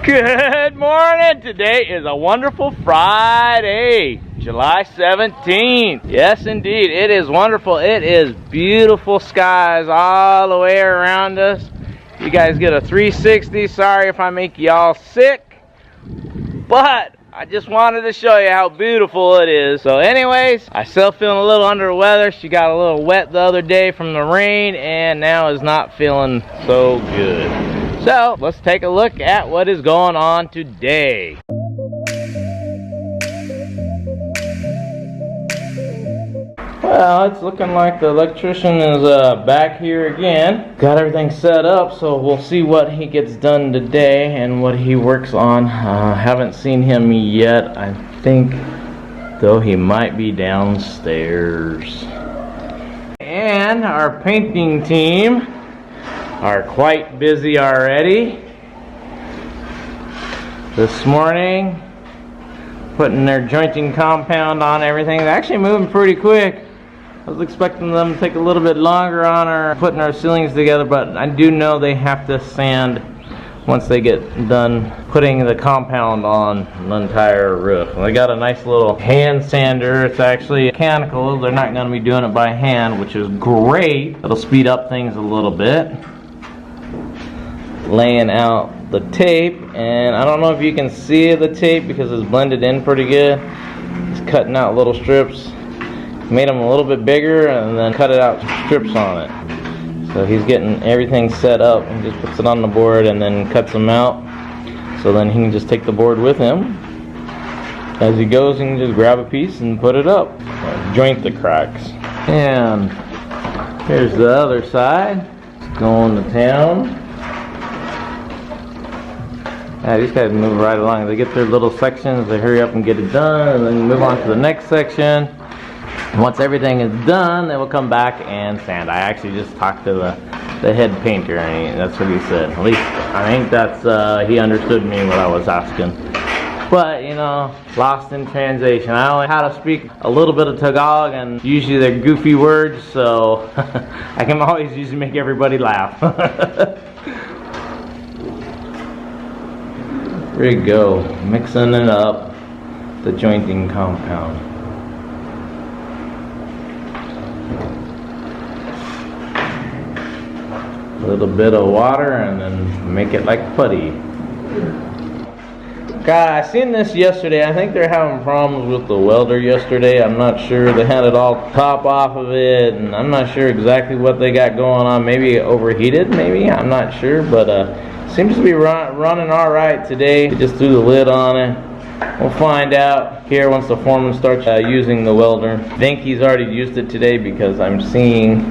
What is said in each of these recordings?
Good morning. Today is a wonderful Friday, July 17th. Yes, indeed. It is wonderful. It is beautiful skies all the way around us. You guys get a 360. Sorry if I make y'all sick, but I just wanted to show you how beautiful it is. So anyways, I still feeling a little under the weather. She got a little wet the other day from the rain and now is not feeling so good. So let's take a look at what is going on today. Well, it's looking like the electrician is back here again. Got everything set up, so we'll see what he gets done today and what he works on. Haven't seen him yet. I think, though, he might be downstairs. And our painting team are quite busy already. This morning, putting their jointing compound on everything. They're actually moving pretty quick. I was expecting them to take a little bit longer on our putting our ceilings together, but I do know they have to sand once they get done putting the compound on the entire roof. And they got a nice little hand sander. It's actually mechanical. They're not going to be doing it by hand, which is great. It'll speed up things a little bit. Laying out the tape, and I don't know if you can see the tape because it's blended in pretty good. He's cutting out little strips. Made them a little bit bigger and then cut it out strips on it. So he's getting everything set up and just puts it on the board and then cuts them out. So then he can just take the board with him. As he goes, he can just grab a piece and put it up. Joint the cracks. And here's the other side. It's going to town. Yeah, these guys move right along. They get their little sections, they hurry up and get it done, and then move on to the next section. Once everything is done, they will come back and sand. I actually just talked to the head painter, and that's what he said. At least I think that's he understood me what I was asking. But you know, lost in translation. I only know how to speak a little bit of Tagalog, and usually they're goofy words, so I can always usually make everybody laugh. There you go, mixing it up, the jointing compound. A little bit of water and then make it like putty. God, I seen this yesterday. I think they're having problems with the welder yesterday. I'm not sure. They had it all top off of it, and I'm not sure exactly what they got going on. Maybe it overheated, maybe, I'm not sure, but seems to be running all right today. They just threw the lid on it. We'll find out here once the foreman starts using the welder. I think he's already used it today because I'm seeing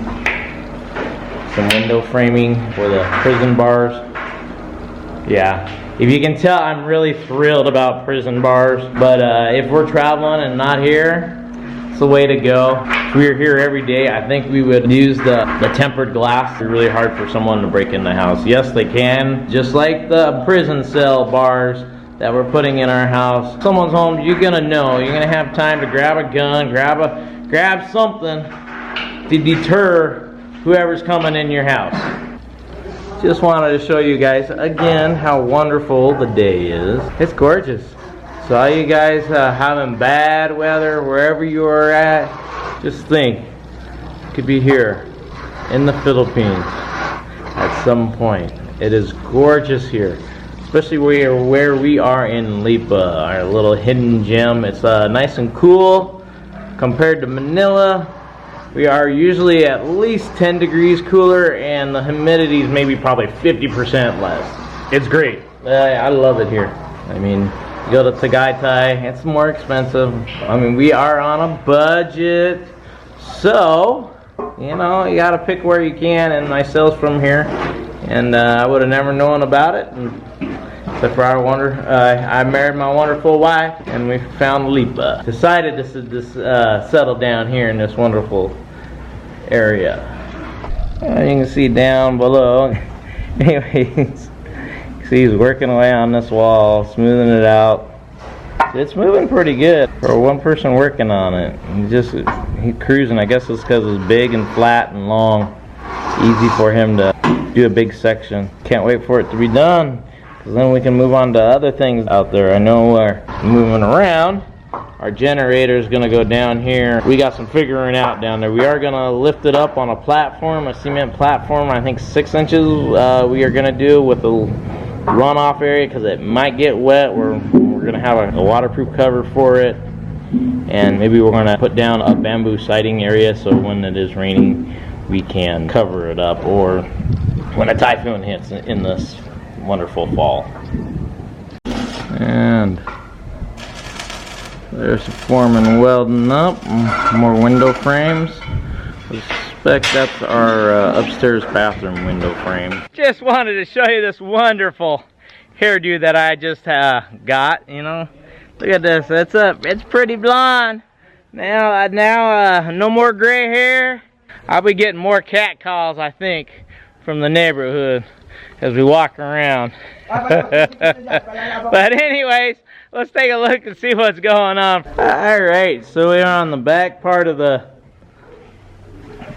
some window framing for the prison bars. Yeah, if you can tell, I'm really thrilled about prison bars. But if we're traveling and not here, it's the way to go. If we were here every day, I think we would use the tempered glass. It's really hard for someone to break in the house. Yes, they can. Just like the prison cell bars that we're putting in our house. Someone's home, you're gonna know. You're gonna have time to grab a gun, grab something to deter whoever's coming in your house. Just wanted to show you guys again how wonderful the day is. It's gorgeous. So all you guys having bad weather wherever you are at, just think, you could be here in the Philippines at some point. It is gorgeous here, especially where we are in Lipa, our little hidden gem. It's nice and cool compared to Manila. We are usually at least 10 degrees cooler, and the humidity is maybe probably 50% less. It's great. I love it here. I mean, you go to Tagaytay, it's more expensive. I mean, we are on a budget, so you know, you got to pick where you can. And my sales from here, and I would have never known about it, except for I married my wonderful wife, and we found Lipa. Decided to settle down here in this wonderful area. And you can see down below. Anyways, see he's working away on this wall, smoothing it out. It's moving pretty good for one person working on it. He's cruising. I guess it's because it's big and flat and long. Easy for him to do a big section. Can't wait for it to be done. 'cause then we can move on to other things out there. I know we're moving around. Our generator is going to go down here. We got some figuring out down there. We are going to lift it up on a platform, a cement platform. I think 6 inches we are going to do with the runoff area because it might get wet. We're going to have a waterproof cover for it. And maybe we're going to put down a bamboo siding area so when it is raining we can cover it up, or when a typhoon hits in this wonderful fall. And there's the foreman welding up more window frames. I suspect that's our upstairs bathroom window frame. Just wanted to show you this wonderful hairdo that I just got. You know, look at this. It's pretty blonde. Now no more gray hair. I'll be getting more cat calls, I think, from the neighborhood as we walk around. But anyways, let's take a look and see what's going on. Alright, so we're on the back part of the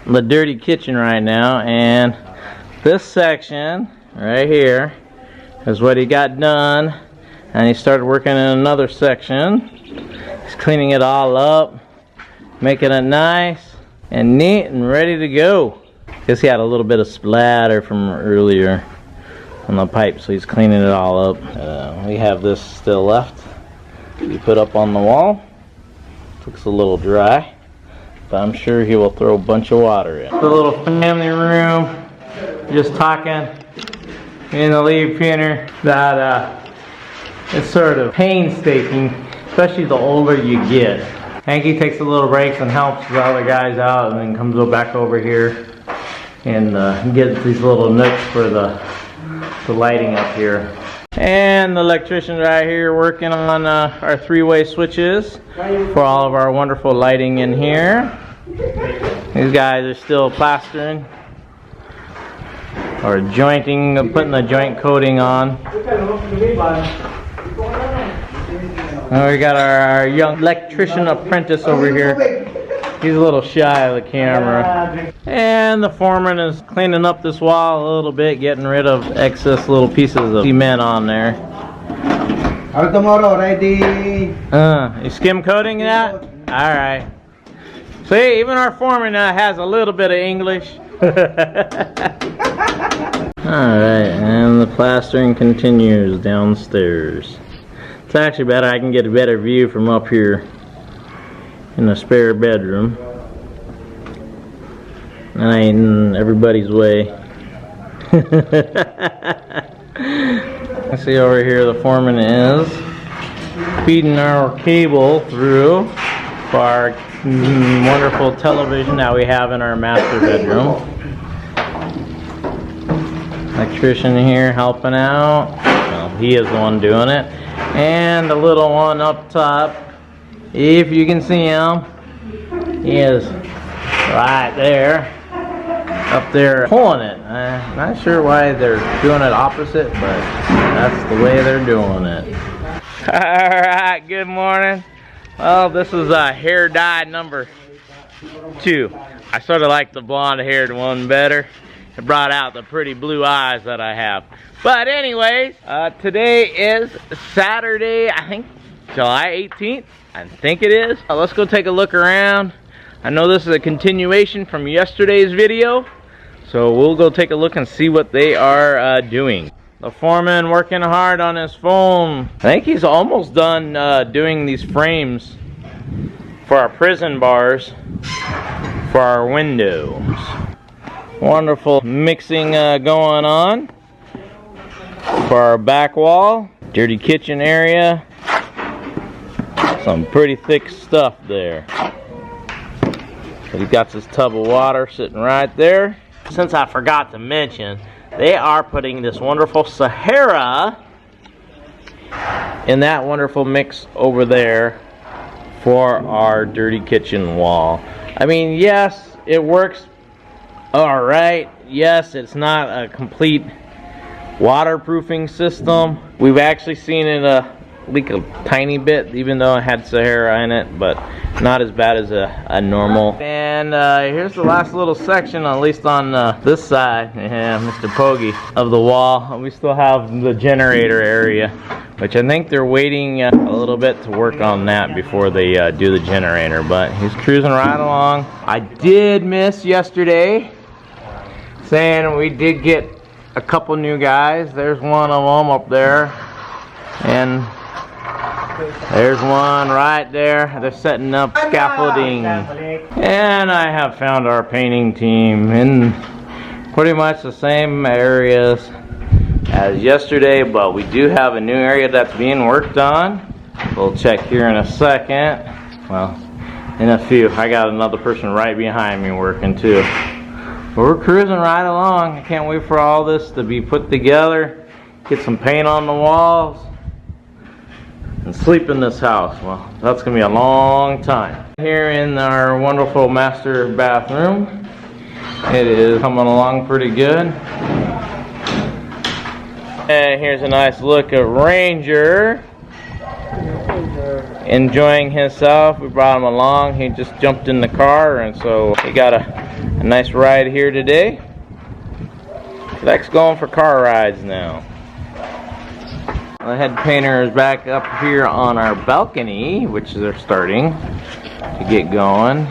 dirty kitchen right now, and this section right here is what he got done, and he started working in another section. He's cleaning it all up, making it nice and neat and ready to go. Guess he had a little bit of splatter from earlier on the pipe, so he's cleaning it all up. We have this still left. You put up on the wall. Looks a little dry, but I'm sure he will throw a bunch of water in. The little family room, just talking in the leaf printer that it's sort of painstaking, especially the older you get. Hanky takes a little breaks and helps the other guys out, and then comes back over here and gets these little nooks for the lighting up here. And the electrician right here working on our three-way switches for all of our wonderful lighting in here. These guys are still plastering or jointing, putting the joint coating on. And we got our young electrician apprentice over here. He's a little shy of the camera. And the foreman is cleaning up this wall a little bit, getting rid of excess little pieces of cement on there. Tomorrow, ready? You skim coating that? Alright. See, even our foreman has a little bit of English. Alright, and the plastering continues downstairs. It's actually better, I can get a better view from up here in the spare bedroom. And I ain't in everybody's way. I see over here the foreman is feeding our cable through for our wonderful television that we have in our master bedroom. Electrician here helping out. Well, he is the one doing it. And the little one up top, if you can see him, he is right there, up there pulling it. I'm not sure why they're doing it opposite, but that's the way they're doing it. Alright, good morning. Well, this is hair dye number 2. I sort of like the blonde haired one better. It brought out the pretty blue eyes that I have. But anyways, today is Saturday, I think July 18th. I think it is. Let's go take a look around. I know this is a continuation from yesterday's video, so we'll go take a look and see what they are doing. The foreman working hard on his phone. I think he's almost done doing these frames for our prison bars for our windows. Wonderful mixing going on for our back wall, dirty kitchen area. Some pretty thick stuff there. But he got this tub of water sitting right there. Since I forgot to mention, they are putting this wonderful Sahara in that wonderful mix over there for our dirty kitchen wall. I mean, yes, it works alright. Yes, it's not a complete waterproofing system. We've actually seen it leak a tiny bit, even though it had Sahara in it, but not as bad as a normal. And here's the last little section, at least on this side, yeah, Mr. Poggy, of the wall. We still have the generator area, which I think they're waiting a little bit to work on that before they do the generator, but he's cruising right along. I did miss yesterday saying we did get a couple new guys. There's one of them up there, and there's one right there. They're setting up scaffolding. And I have found our painting team in pretty much the same areas as yesterday, but we do have a new area that's being worked on. We'll check here in a second. Well, in a few. I got another person right behind me working too. But we're cruising right along. I can't wait for all this to be put together. Get some paint on the walls and sleep in this house. Well, that's gonna be a long time. Here in our wonderful master bathroom, it is coming along pretty good. And here's a nice look at Ranger enjoying himself. We brought him along. He just jumped in the car, and so he got a nice ride here today. Lex going for car rides now. The head painter is back up here on our balcony, which they're starting to get going.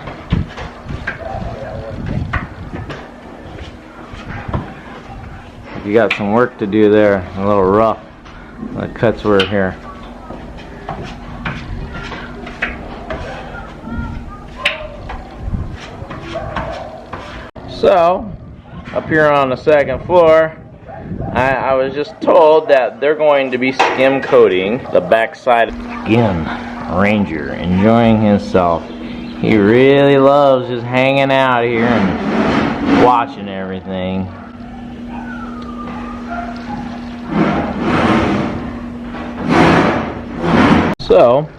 You got some work to do there, a little rough. The cuts were here. So, up here on the second floor, I was just told that they're going to be skim coating the back side. Again, Ranger enjoying himself. He really loves just hanging out here and watching everything. So,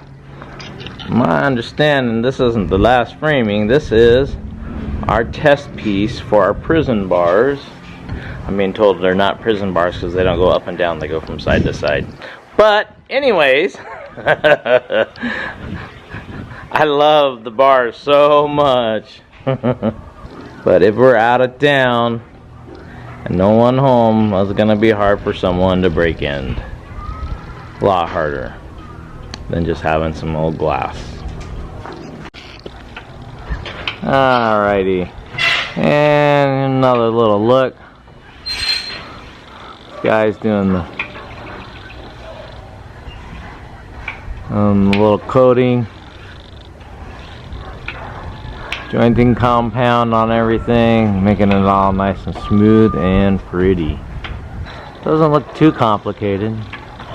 my understanding, this isn't the last framing. This is our test piece for our prison bars. I'm being told they're not prison bars because they don't go up and down, they go from side to side. But anyways, I love the bars so much. But if we're out of town and no one home, it's gonna be hard for someone to break in. A lot harder than just having some old glass. Alrighty, and another little look. This guy's doing the little coating, jointing compound on everything, making it all nice and smooth and pretty. Doesn't look too complicated.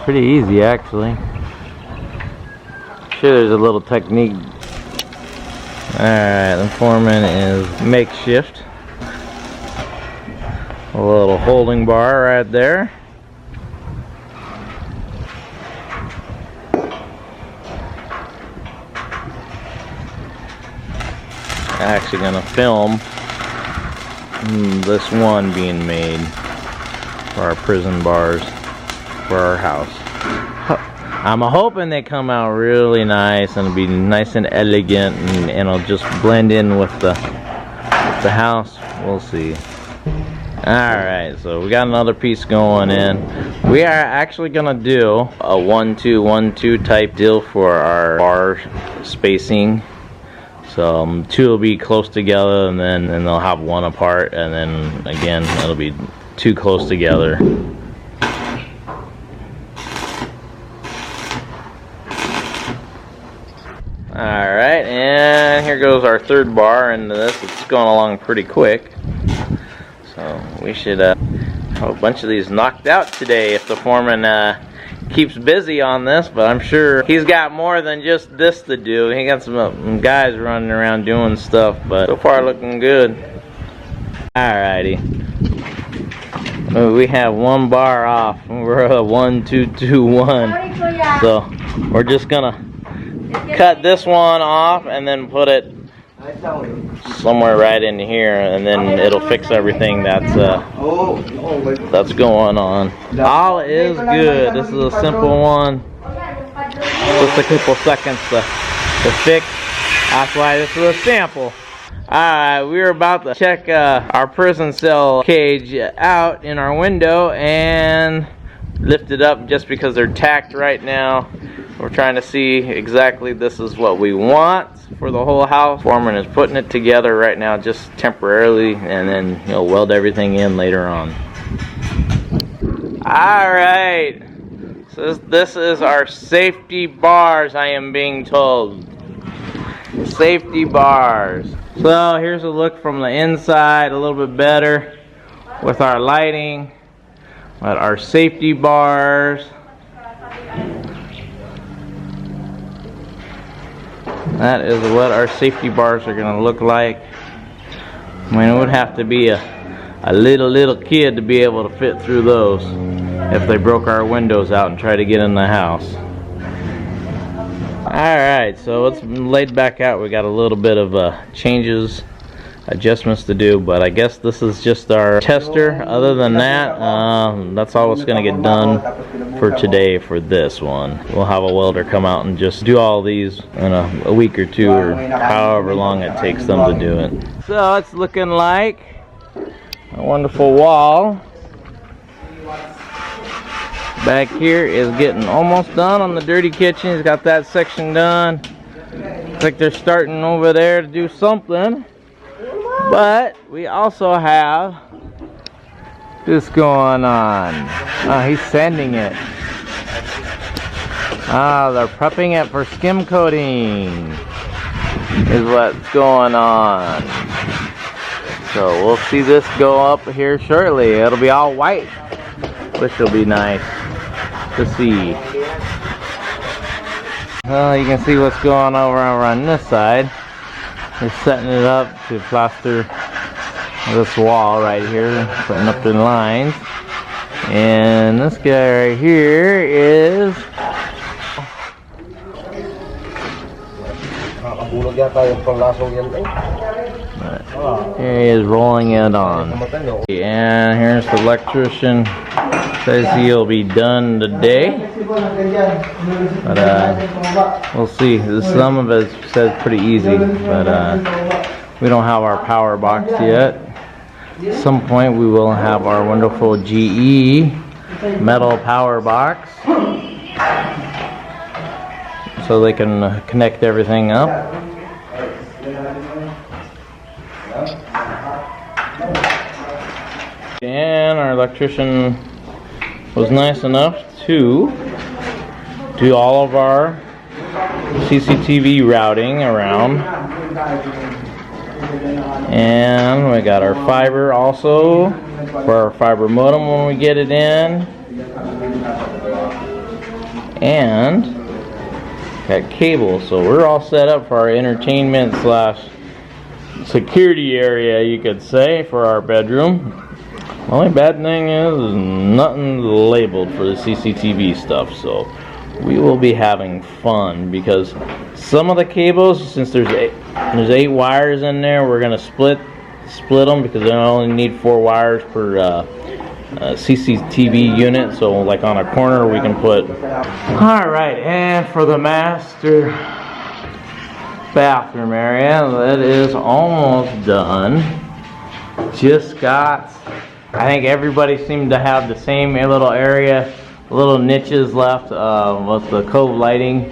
Pretty easy actually. Sure, there's a little technique. Alright, the foreman is makeshift. A little holding bar right there. Actually gonna film this one being made for our prison bars for our house. I'm hoping they come out really nice and be nice and elegant, and it'll just blend in with the house. We'll see. Alright, so we got another piece going in. We are actually gonna do a 1-2-1-2 type deal for our bar spacing. So two will be close together, and then they'll have one apart, and then again it'll be two close together. Alright, and here goes our third bar into this. It's going along pretty quick. So we should have a bunch of these knocked out today if the foreman keeps busy on this, but I'm sure he's got more than just this to do. He got some guys running around doing stuff, but so far looking good. Alrighty. We have one bar off. We're a 1-2-2-1. So we're just gonna cut this one off and then put it somewhere right in here, and then it'll fix everything that's going on. All is good. This is a simple one. Just a couple seconds to fix. That's why this is a sample. Alright, we were about to check our prison cell cage out in our window and lift it up just because they're tacked right now. We're trying to see exactly this is what we want for the whole house. Foreman is putting it together right now just temporarily, and then he'll weld everything in later on. Alright, so this is our safety bars, I am being told. Safety bars. So here's a look from the inside, a little bit better with our lighting. But our safety bars. That is what our safety bars are going to look like. I mean, it would have to be a little kid to be able to fit through those if they broke our windows out and tried to get in the house. Alright, so it's laid back out. We got a little bit of changes, adjustments to do, but I guess this is just our tester. Other than that, that's all that's going to get done for today for this one. We'll have a welder come out and just do all these in a week or two, or however long it takes them to do it. So it's looking like a wonderful wall. Back here is getting almost done on the dirty kitchen. He's got that section done. Looks like they're starting over there to do something. But we also have this going on. Oh, he's sanding it. Ah, they're prepping it for skim coating is what's going on. So we'll see this go up here shortly. It'll be all white, which will be nice to see. Well, you can see what's going over on this side. They're setting it up to plaster this wall right here, putting up the lines. And this guy right here is here he is rolling it on. And here's the electrician. Says he'll be done today. But we'll see. Some of it says pretty easy, but we don't have our power box yet. At some point we will have our wonderful GE metal power box, so they can connect everything up. And our electrician was nice enough to do all of our CCTV routing around. And we got our fiber also for our fiber modem when we get it in. And got cable, so we're all set up for our entertainment / security area, you could say, for our bedroom. The only bad thing is nothing labeled for the CCTV stuff, so we will be having fun because some of the cables, since there's 8 wires in there, we're gonna split them because they only need 4 wires per CCTV unit. So like on a corner we can put. All right, and for the master bathroom area, that is almost done. Just got, I think everybody seemed to have the same little area, little niches left with the cove lighting,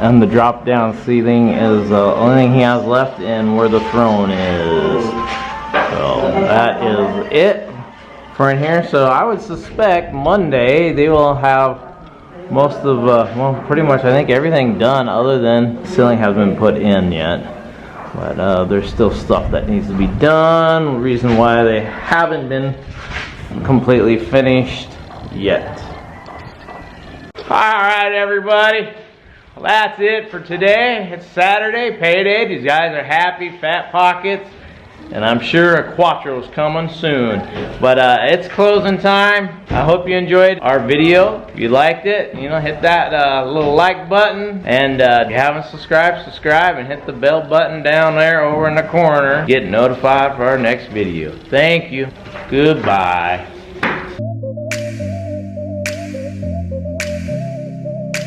and the drop down ceiling is the only thing he has left, and where the throne is. So that is it for in here. So I would suspect Monday they will have most of, well, pretty much I think everything done, other than ceiling hasn't been put in yet. But there's still stuff that needs to be done. The reason why they haven't been completely finished yet. Alright everybody, well, that's it for today. It's Saturday, payday. These guys are happy, fat pockets, and I'm sure a Quattro's coming soon. But it's closing time. I hope you enjoyed our video. If you liked it, you know, hit that little like button, and if you haven't subscribed, subscribe, and hit the bell button down there over in the corner. Get notified for our next video. Thank you. Goodbye.